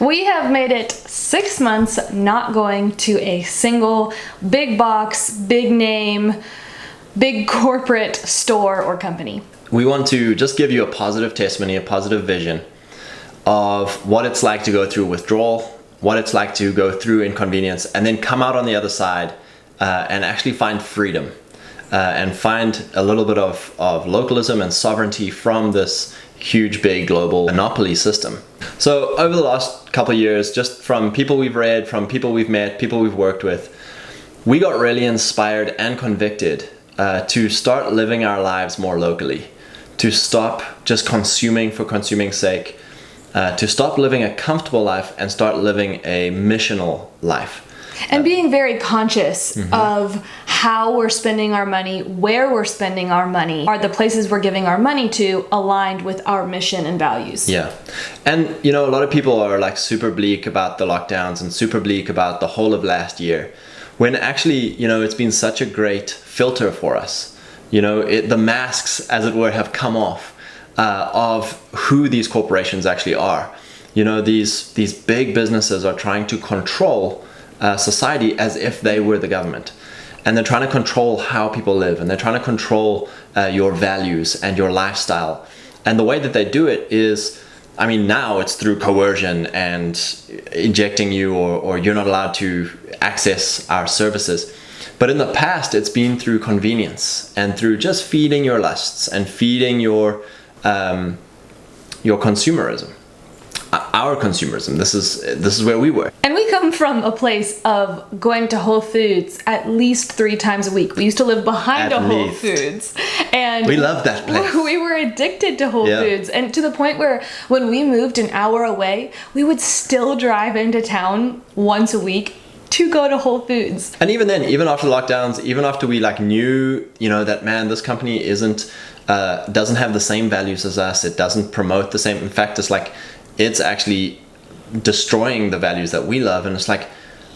We have made it 6 months not going to a single big box, big name, big corporate store or company. We want to just give you a positive testimony, a positive vision of what it's like to go through withdrawal, what it's like to go through inconvenience, and then come out on the other side and actually find freedom and find a little bit of localism and sovereignty from this huge, big global monopoly system. So over the last couple of years, just from people we've read, from people we've met, people we've worked with, we got really inspired and convicted to start living our lives more locally, to stop just consuming for consuming's sake, to stop living a comfortable life and start living a missional life. And being very conscious of how we're spending our money, where we're spending our money, are the places we're giving our money to aligned with our mission and values. Yeah. And, you know, a lot of people are like super bleak about the lockdowns and super bleak about the whole of last year, when actually, you know, it's been such a great filter for us. You know, the masks, as it were, have come off of who these corporations actually are. You know, these big businesses are trying to control society as if they were the government, and they're trying to control how people live, and they're trying to control your values and your lifestyle. And the way that they do it is, I mean, now it's through coercion and injecting you, or you're not allowed to access our services. But in the past, it's been through convenience and through just feeding your lusts and feeding your consumerism. Our consumerism. This is where we were. And we come from a place of going to Whole Foods at least 3 times a week. We used to live behind a Whole Foods, and we loved that place. We were addicted to Whole Foods, and to the point where when we moved an hour away, we would still drive into town once a week to go to Whole Foods. And even then, even after lockdowns, even after we like knew, you know, that man, this company doesn't have the same values as us. It doesn't promote the same. In fact, it's actually destroying the values that we love. And it's like,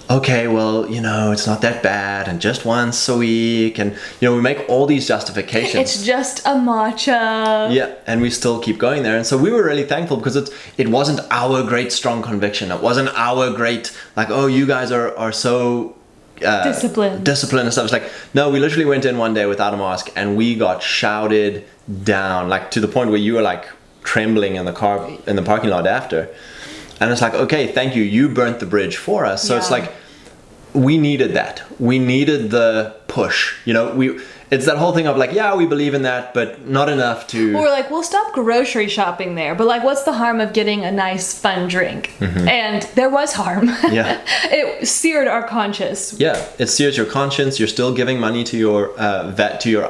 okay, well, you know, it's not that bad, and just once a week, and, you know, we make all these justifications. It's just a matcha. Yeah, and we still keep going there. And so we were really thankful, because it wasn't our great strong conviction. It wasn't our great, like, oh, you guys are so disciplined and stuff. It's like, no, we literally went in one day without a mask, and we got shouted down, like to the point where you were like trembling in the parking lot after. And it's like, okay, thank you, you burnt the bridge for us. So it's like, we needed that. We needed the push. You know, it's that whole thing of like, yeah, we believe in that, but not enough to... We're like, we'll stop grocery shopping there, but like, what's the harm of getting a nice, fun drink? And there was harm. Yeah. It seared our conscience. Yeah, it sears your conscience. You're still giving money to your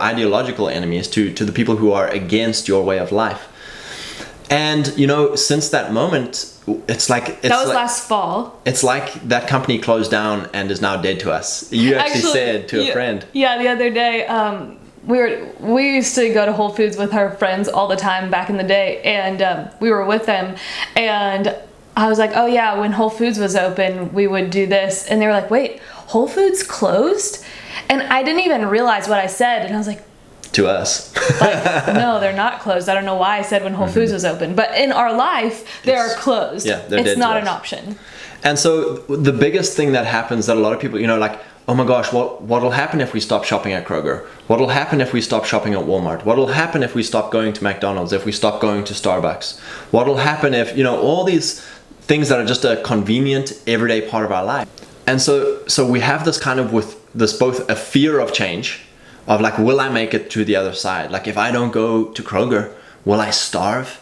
ideological enemies, to the people who are against your way of life. And, you know, since that moment, it's like... That was last fall. It's like that company closed down and is now dead to us. You actually said to a friend. Yeah, the other day, we used to go to Whole Foods with our friends all the time back in the day, and we were with them, and I was like, oh yeah, when Whole Foods was open, we would do this. And they were like, wait, Whole Foods closed? And I didn't even realize what I said, and I was like, to us. Like, no, they're not closed. I don't know why I said when Whole Foods was open, but in our life, they are closed. Yeah, they're dead. It's not an option. And so the biggest thing that happens, that a lot of people, you know, like, oh my gosh, what'll happen if we stop shopping at Kroger? What'll happen if we stop shopping at Walmart? What'll happen if we stop going to McDonald's? If we stop going to Starbucks? What'll happen if, you know, all these things that are just a convenient, everyday part of our life? And so we have this kind of, with this both a fear of change, of like, will I make it to the other side? Like, if I don't go to Kroger, will I starve?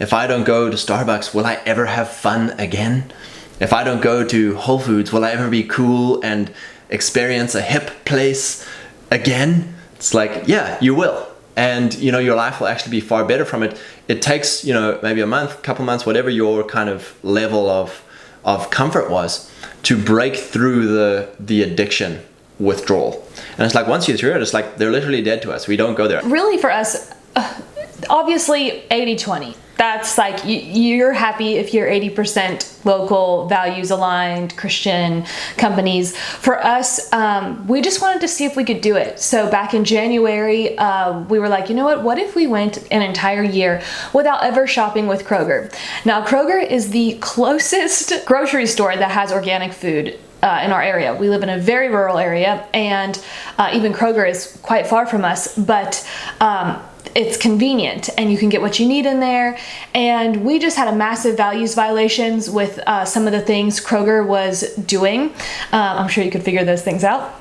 If I don't go to Starbucks, will I ever have fun again? If I don't go to Whole Foods, will I ever be cool and experience a hip place again? It's like, yeah, you will. And, you know, your life will actually be far better from it. It takes, you know, maybe a month, couple months, whatever your kind of level of comfort was, to break through the addiction withdrawal. And it's like, once you're through it, it's like, they're literally dead to us. We don't go there. Really, for us, obviously 80-20. That's like, you're happy if you're 80% local, values aligned, Christian companies. For us, we just wanted to see if we could do it. So back in January, we were like, you know what if we went an entire year without ever shopping with Kroger? Now, Kroger is the closest grocery store that has organic food in our area. We live in a very rural area, and even Kroger is quite far from us, but it's convenient and you can get what you need in there. And we just had a massive values violations with some of the things Kroger was doing. I'm sure you could figure those things out.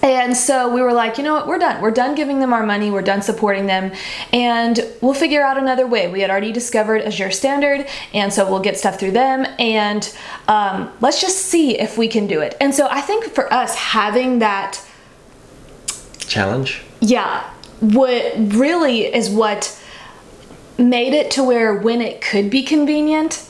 And so we were like, you know what, we're done. We're done giving them our money. We're done supporting them, and we'll figure out another way. We had already discovered Azure Standard, and so we'll get stuff through them, and let's just see if we can do it. And so I think for us, having that challenge, what really is what made it to where when it could be convenient,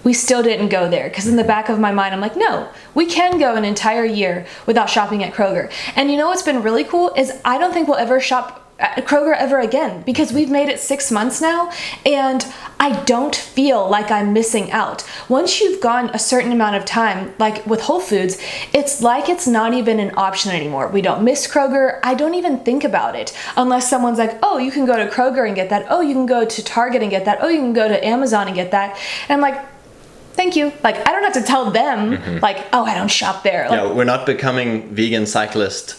we still didn't go there. Because in the back of my mind, I'm like, no, we can go an entire year without shopping at Kroger. And you know what's been really cool is I don't think we'll ever shop at Kroger ever again, because we've made it 6 months now, and I don't feel like I'm missing out. Once you've gone a certain amount of time, like with Whole Foods, it's like it's not even an option anymore. We don't miss Kroger. I don't even think about it unless someone's like, oh, you can go to Kroger and get that. Oh, you can go to Target and get that. Oh, you can go to Amazon and get that. And I'm like, thank you. Like, I don't have to tell them, like, oh, I don't shop there. Like, we're not becoming vegan cyclist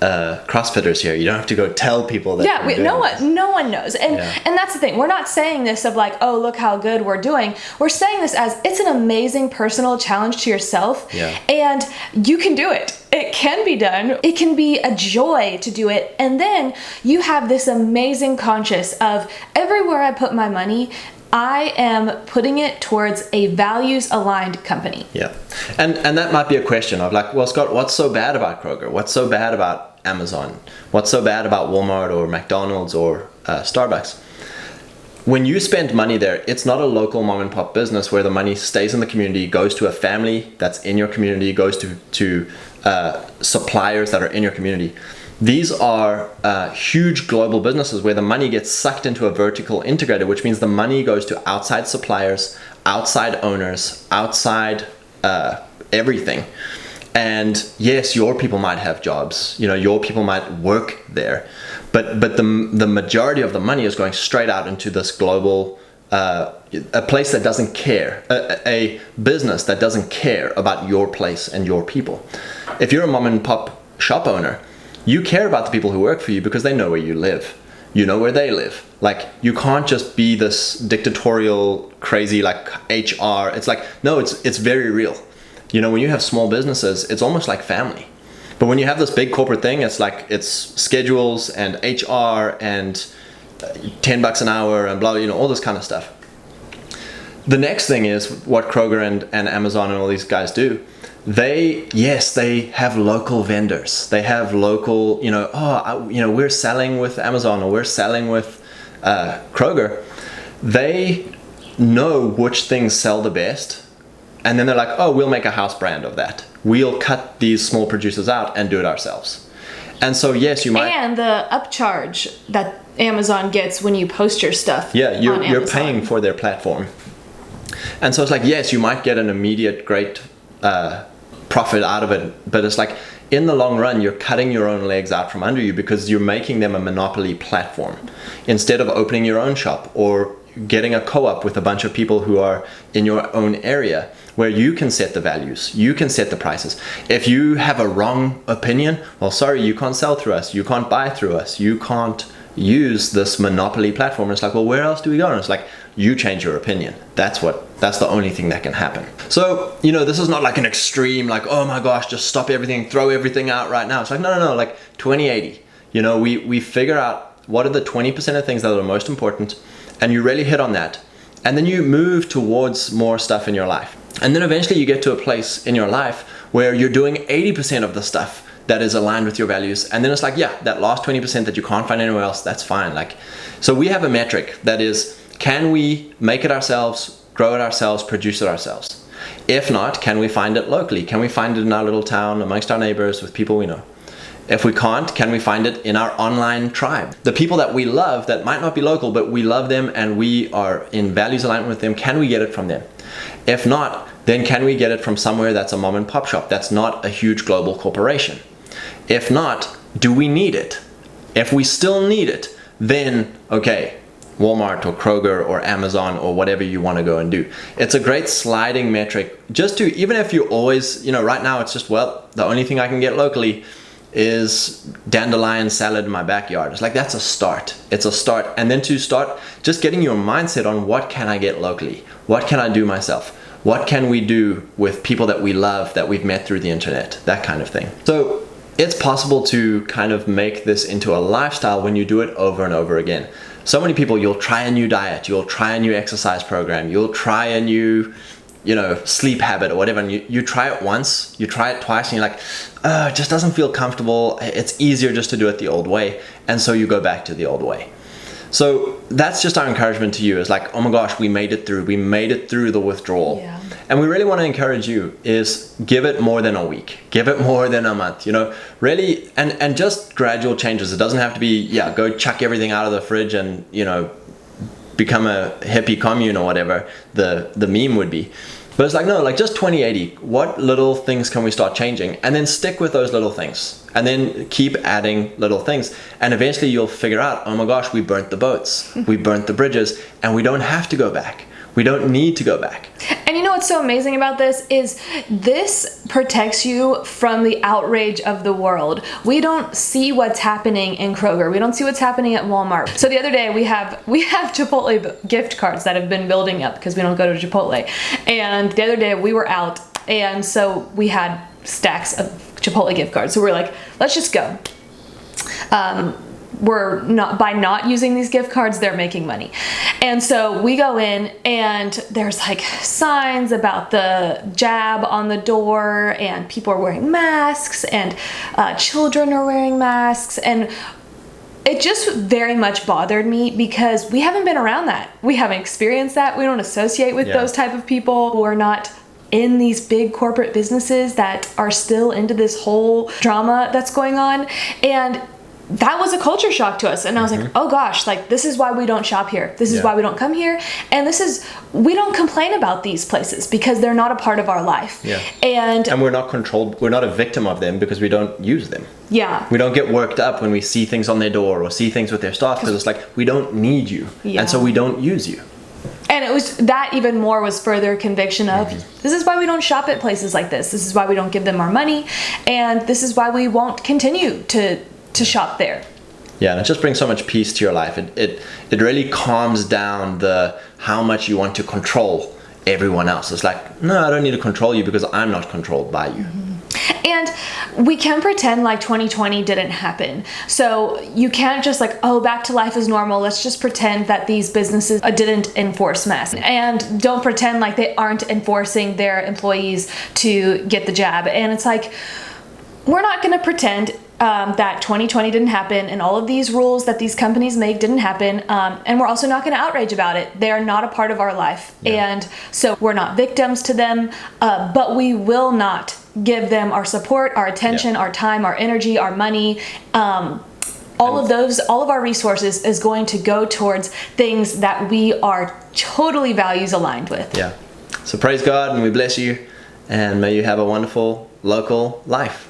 CrossFitters here. You don't have to go tell people that. No one knows. And that's the thing. We're not saying this of like, oh, look how good we're doing. We're saying this as it's an amazing personal challenge to yourself. And you can do it. It can be done. It can be a joy to do it. And then you have this amazing conscience of everywhere I put my money, I am putting it towards a values-aligned company. Yeah. And that might be a question of like, well, Scott, what's so bad about Kroger? What's so bad about Amazon? What's so bad about Walmart or McDonald's or Starbucks? When you spend money there, it's not a local mom and pop business where the money stays in the community, goes to a family that's in your community, goes to suppliers that are in your community. These are huge global businesses where the money gets sucked into a vertical integrator, which means the money goes to outside suppliers, outside owners, outside everything. And yes, your people might have jobs, your people might work there, but the majority of the money is going straight out into this global, a place that doesn't care, a business that doesn't care about your place and your people. If you're a mom and pop shop owner, you care about the people who work for you because they know where you live. You know where they live. Like, you can't just be this dictatorial, crazy, like HR. It's like, no, it's very real. When you have small businesses, it's almost like family. But when you have this big corporate thing, it's like, it's schedules and HR and $10 an hour and blah, all this kind of stuff. The next thing is what Kroger and Amazon and all these guys do. They have local vendors. They have local, we're selling with Amazon or we're selling with Kroger. They know which things sell the best. And then they're like, oh, we'll make a house brand of that. We'll cut these small producers out and do it ourselves. And so, yes, you might. And the upcharge that Amazon gets when you post your stuff. Yeah, you're paying for their platform. And so it's like, yes, you might get an immediate great profit out of it, but it's like in the long run you're cutting your own legs out from under you because you're making them a monopoly platform instead of opening your own shop or getting a co-op with a bunch of people who are in your own area where you can set the values, you can set the prices. If you have a wrong opinion, well, sorry, you can't sell through us, you can't buy through us, you can't use this monopoly platform. It's like, well, where else do we go? And it's like, you change your opinion. That's the only thing that can happen. So, this is not like an extreme, like, oh my gosh, just stop everything, throw everything out right now. It's like, no, like 2080. We figure out what are the 20% of things that are the most important, and you really hit on that. And then you move towards more stuff in your life. And then eventually you get to a place in your life where you're doing 80% of the stuff that is aligned with your values. And then it's like, yeah, that last 20% that you can't find anywhere else, that's fine. Like, so we have a metric that is, can we make it ourselves, grow it ourselves, produce it ourselves? If not, can we find it locally? Can we find it in our little town amongst our neighbors with people we know? If we can't, can we find it in our online tribe? The people that we love that might not be local, but we love them and we are in values alignment with them, can we get it from them? If not, then can we get it from somewhere that's a mom and pop shop, that's not a huge global corporation? If not, do we need it? If we still need it, then okay, Walmart or Kroger or Amazon or whatever you want to go and do. It's a great sliding metric just to, even if you always, right now it's just, well, the only thing I can get locally is dandelion salad in my backyard. It's like, that's a start. It's a start. And then to start just getting your mindset on what can I get locally? What can I do myself? What can we do with people that we love, that we've met through the internet? That kind of thing. So it's possible to kind of make this into a lifestyle when you do it over and over again. So many people, you'll try a new diet, you'll try a new exercise program, you'll try a new, sleep habit or whatever, and you try it once, you try it twice, and you're like, oh, it just doesn't feel comfortable. It's easier just to do it the old way. And so you go back to the old way. So that's just our encouragement to you, is like, oh my gosh, we made it through. We made it through the withdrawal. Yeah. And we really want to encourage you is give it more than a week. Give it more than a month, really, and just gradual changes. It doesn't have to be, go chuck everything out of the fridge and, become a hippie commune or whatever the meme would be. But it's like, no, like just 20/80. What little things can we start changing? And then stick with those little things. And then keep adding little things. And eventually you'll figure out, oh my gosh, we burnt the boats. We burnt the bridges. And we don't have to go back. We don't need to go back. And what's so amazing about this is this protects you from the outrage of the world. We don't see what's happening in Kroger. We don't see what's happening at Walmart. So the other day we have Chipotle gift cards that have been building up because we don't go to Chipotle. And the other day we were out, and so we had stacks of Chipotle gift cards. So we're like, let's just go. We're not, by not using these gift cards, they're making money. And so we go in, and there's like signs about the jab on the door, and people are wearing masks, and children are wearing masks, and it just very much bothered me because we haven't been around that. We haven't experienced that. We don't associate with those type of people. We're not in these big corporate businesses that are still into this whole drama that's going on. And that was a culture shock to us. And I was like, oh gosh, like this is why we don't shop here. This is why we don't come here. And we don't complain about these places because they're not a part of our life. Yeah. And we're not controlled. We're not a victim of them because we don't use them. Yeah. We don't get worked up when we see things on their door or see things with their staff because it's like, we don't need you. Yeah. And so we don't use you. And it was that even more was further conviction of this is why we don't shop at places like this. This is why we don't give them our money. And this is why we won't continue to shop there. Yeah, and it just brings so much peace to your life. It really calms down how much you want to control everyone else. It's like, no, I don't need to control you because I'm not controlled by you. And we can pretend like 2020 didn't happen. So you can't just like, oh, back to life as normal. Let's just pretend that these businesses didn't enforce masks. And don't pretend like they aren't enforcing their employees to get the jab. And it's like, we're not going to pretend that 2020 didn't happen and all of these rules that these companies make didn't happen, and we're also not going to outrage about it. They are not a part of our life, and so we're not victims to them, but we will not give them our support, our attention, our time, our energy, our money. All of our resources is going to go towards things that we are totally values aligned with. Yeah. So praise God, and we bless you, and may you have a wonderful local life.